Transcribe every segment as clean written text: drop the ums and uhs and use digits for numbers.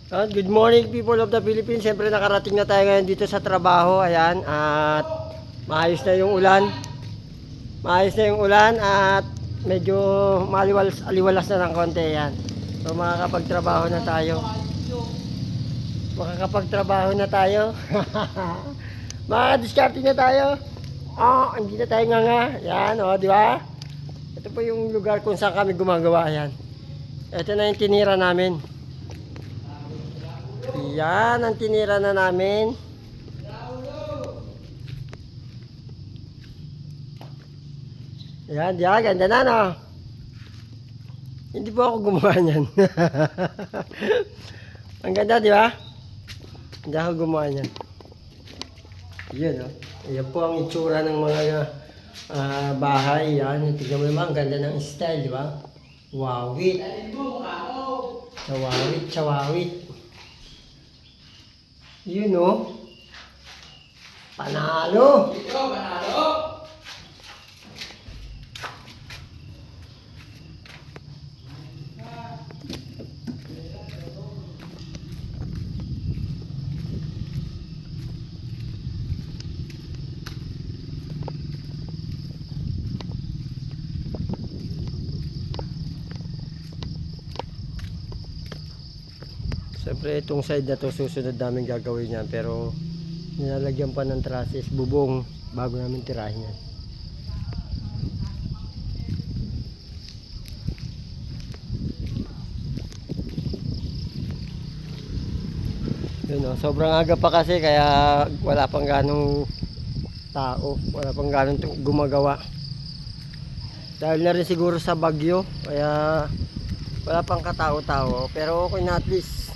Good morning people of the Philippines. Siyempre nakarating na tayo ngayon dito sa trabaho. Ayan. At maayos na yung ulan. Maayos na yung ulan at medyo aliwalas na ng konti. Ayan. So makakapagtrabaho na tayo. Makakapagtrabaho na tayo. Makakadiskarte na tayo. Hindi na tayo nga. Ayan, di ba? Ito po yung lugar kung saan kami gumagawa. Ayan. Ito na yung tinira namin. Yan ang tinira na namin. Yan, ganda na, no? Hindi po ako gumawa niyan. Ang ganda, di ba? Hindi ako gumawa niyan. Yan, no? Yan po ang itsura ng mga bahay. Yan, tignan mo naman, ang ganda ng style, di ba? Wawit. Chawawit. Yun, no? Panalo! Ito, panalo! Siyempre itong side na to susunod namin gagawin yan, pero nilalagyan pa ng trusses, bubong bago namin tirahin yan. Yun, no? Sobrang aga pa kasi kaya wala pang ganong tao, wala pang ganong gumagawa. Dahil na rin siguro sa bagyo, kaya wala pang katao-tao, pero okay na, at least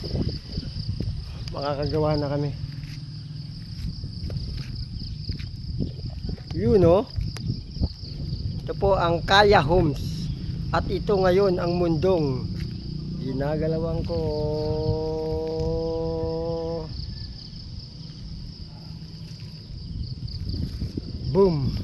makakagawa na kami. Yun, no? Ito po ang Kaya Homes. At ito ngayon ang mundong ginagalawan ko. Boom!